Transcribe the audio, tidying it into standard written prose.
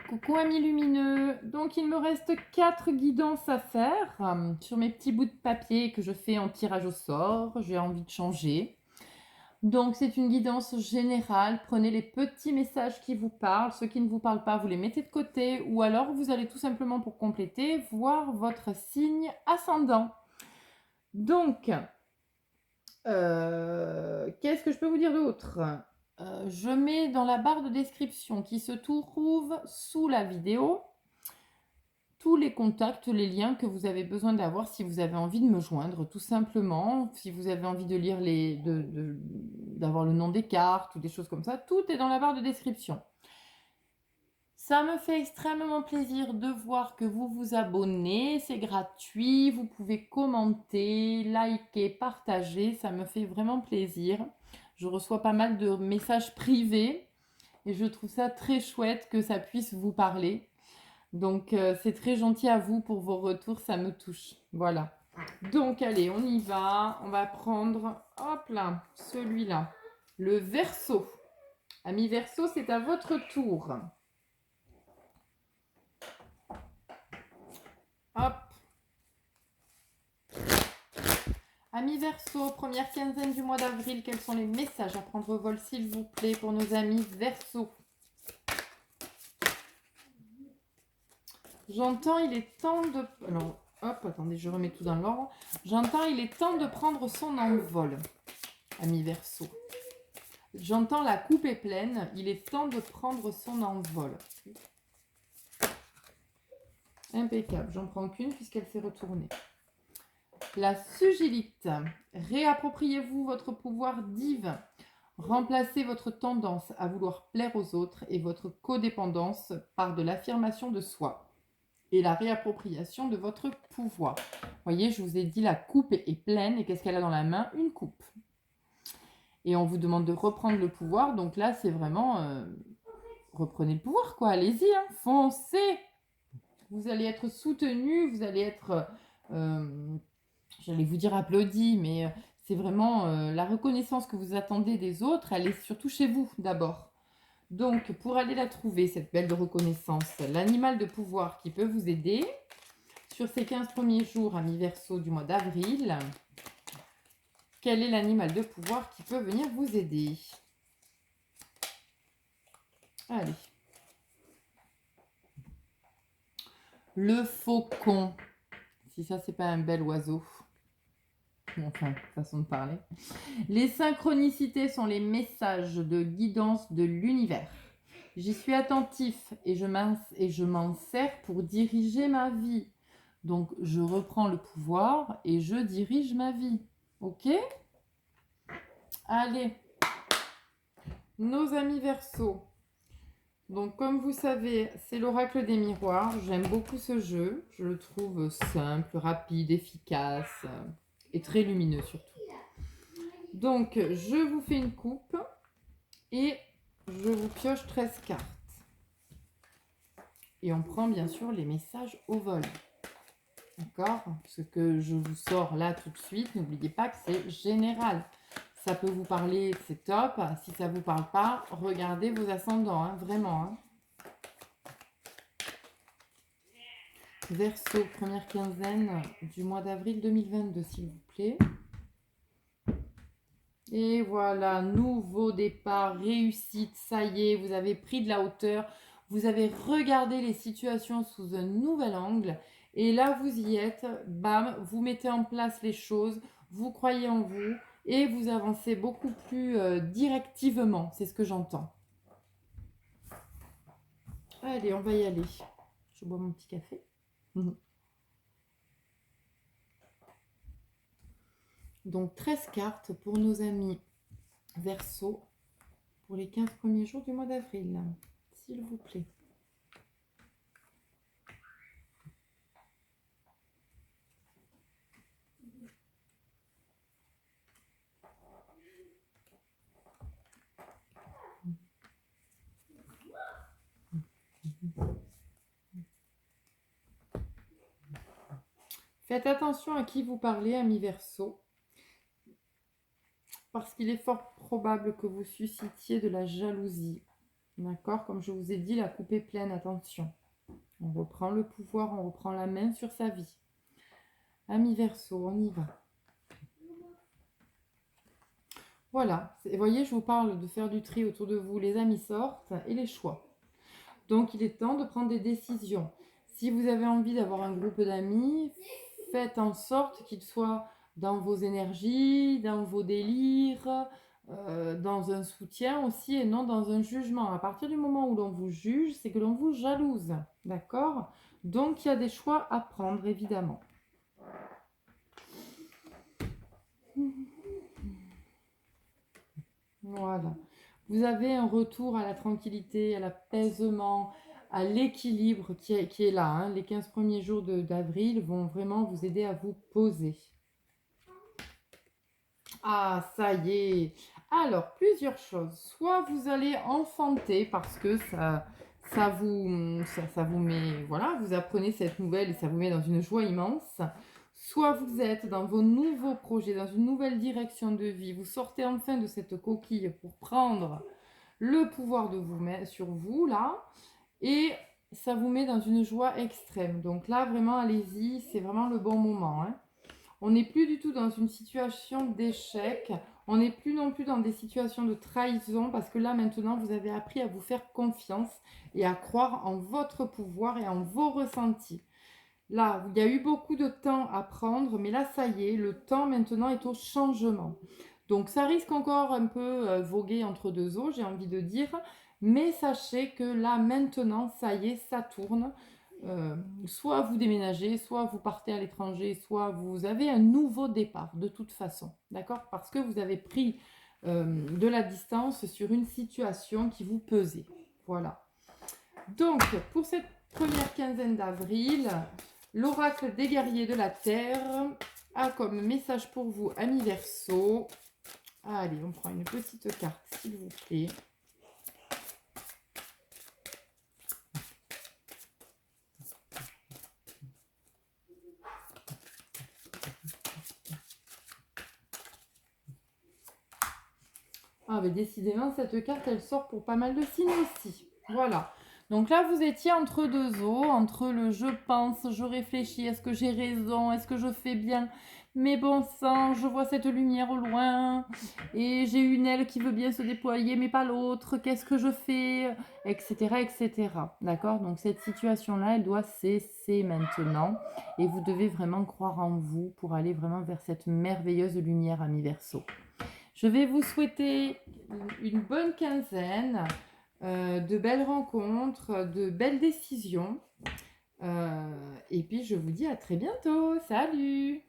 Coucou amis lumineux, donc il me reste 4 guidances à faire sur mes petits bouts de papier que je fais en tirage au sort, j'ai envie de changer. Donc c'est une guidance générale, prenez les petits messages qui vous parlent, ceux qui ne vous parlent pas, vous les mettez de côté ou alors vous allez tout simplement pour compléter voir votre signe ascendant. Donc, qu'est-ce que je peux vous dire d'autre? Je mets dans la barre de description qui se trouve sous la vidéo tous les contacts, les liens que vous avez besoin d'avoir si vous avez envie de me joindre, tout simplement. Si vous avez envie de lire d'avoir le nom des cartes ou des choses comme ça, tout est dans la barre de description. Ça me fait extrêmement plaisir de voir que vous vous abonnez, c'est gratuit, vous pouvez commenter, liker, partager, ça me fait vraiment plaisir. Je reçois pas mal de messages privés et je trouve ça très chouette que ça puisse vous parler. Donc, c'est très gentil à vous pour vos retours, ça me touche. Voilà. Donc, allez, on y va. On va prendre, hop là, celui-là. Le Verseau. Ami Verseau, c'est à votre tour. Hop. Amis Verseau, première quinzaine du mois d'avril, quels sont les messages à prendre au vol, s'il vous plaît, pour nos amis Verseau? J'entends, il est temps de... Alors, hop, attendez, je remets tout dans l'ordre. J'entends, il est temps de prendre son envol, ami Verseau. J'entends, la coupe est pleine, il est temps de prendre son envol. Impeccable, j'en prends qu'une puisqu'elle s'est retournée. La Sugilite, réappropriez-vous votre pouvoir divin. Remplacez votre tendance à vouloir plaire aux autres et votre codépendance par de l'affirmation de soi et la réappropriation de votre pouvoir. Voyez, je vous ai dit la coupe est pleine et qu'est-ce qu'elle a dans la main? Une coupe. Et on vous demande de reprendre le pouvoir, donc là c'est vraiment reprenez le pouvoir quoi, allez-y, hein, foncez. Vous allez être soutenu, vous allez être j'allais vous dire applaudi, mais c'est vraiment la reconnaissance que vous attendez des autres, elle est surtout chez vous d'abord. Donc, pour aller la trouver, cette belle reconnaissance, l'animal de pouvoir qui peut vous aider sur ces 15 premiers jours, amis Verseau du mois d'avril, quel est l'animal de pouvoir qui peut venir vous aider? Allez. Le faucon. Si ça, c'est pas un bel oiseau. Enfin, façon de parler. Les synchronicités sont les messages de guidance de l'univers. J'y suis attentif et je m'en sers pour diriger ma vie. Donc, je reprends le pouvoir et je dirige ma vie. Ok? Allez. Nos amis Verseau. Donc, comme vous savez, c'est l'oracle des miroirs. J'aime beaucoup ce jeu. Je le trouve simple, rapide, efficace et très lumineux surtout. Donc, je vous fais une coupe et je vous pioche 13 cartes. Et on prend bien sûr les messages au vol. D'accord? Ce que je vous sors là tout de suite, n'oubliez pas que c'est général. Ça peut vous parler, c'est top. Si ça ne vous parle pas, regardez vos ascendants, hein, vraiment. Hein. Verseau, première quinzaine du mois d'avril 2022, s'il vous plaît. Et voilà, nouveau départ, réussite, ça y est, vous avez pris de la hauteur, vous avez regardé les situations sous un nouvel angle, et là vous y êtes, bam, vous mettez en place les choses, vous croyez en vous, et vous avancez beaucoup plus directivement, c'est ce que j'entends. Allez, on va y aller. Je bois mon petit café. Donc 13 cartes pour nos amis Verseau pour les 15 premiers jours du mois d'avril, s'il vous plaît. Faites attention à qui vous parlez, amis Verseau, parce qu'il est fort probable que vous suscitiez de la jalousie D'accord? Comme je vous ai dit, la coupe est pleine, attention. On reprend le pouvoir, on reprend la main sur sa vie. Amis Verseau, on y va. Voilà, vous voyez, je vous parle de faire du tri autour de vous. Les amis sortent et les choix. Donc, il est temps de prendre des décisions. Si vous avez envie d'avoir un groupe d'amis, faites en sorte qu'il soit dans vos énergies, dans vos délires, dans un soutien aussi et non dans un jugement. À partir du moment où l'on vous juge, c'est que l'on vous jalouse. D'accord? Donc, il y a des choix à prendre, évidemment. Voilà. Vous avez un retour à la tranquillité, à l'apaisement, à l'équilibre qui est là. Hein. Les 15 premiers jours d'avril vont vraiment vous aider à vous poser. Ah, ça y est. Alors, plusieurs choses. Soit vous allez enfanter parce que ça vous met, voilà, vous apprenez cette nouvelle et ça vous met dans une joie immense. Soit vous êtes dans vos nouveaux projets, dans une nouvelle direction de vie. Vous sortez enfin de cette coquille pour prendre le pouvoir de vous sur vous, là. Et ça vous met dans une joie extrême. Donc là, vraiment, allez-y, c'est vraiment le bon moment. Hein. On n'est plus du tout dans une situation d'échec. On n'est plus non plus dans des situations de trahison parce que là, maintenant, vous avez appris à vous faire confiance et à croire en votre pouvoir et en vos ressentis. Là, il y a eu beaucoup de temps à prendre, mais là, ça y est, le temps maintenant est au changement. Donc, ça risque encore un peu voguer entre deux eaux, j'ai envie de dire, mais sachez que là, maintenant, ça y est, ça tourne. Soit vous déménagez, soit vous partez à l'étranger, soit vous avez un nouveau départ, de toute façon, d'accord? Parce que vous avez pris de la distance sur une situation qui vous pesait. Voilà. Donc, pour cette première quinzaine d'avril, l'oracle des guerriers de la Terre a comme message pour vous, amis Verseau. Allez, on prend une petite carte, s'il vous plaît. Ah, mais décidément, cette carte, elle sort pour pas mal de signes aussi. Voilà. Donc là, vous étiez entre deux eaux, entre le je pense, je réfléchis, est-ce que j'ai raison, est-ce que je fais bien, mais bon sang, je vois cette lumière au loin, et j'ai une aile qui veut bien se déployer, mais pas l'autre, qu'est-ce que je fais, etc., etc. D'accord? Donc cette situation-là, elle doit cesser maintenant, et vous devez vraiment croire en vous pour aller vraiment vers cette merveilleuse lumière, ami Verseau. Je vais vous souhaiter une bonne quinzaine, de belles rencontres, de belles décisions. Et puis, je vous dis à très bientôt. Salut!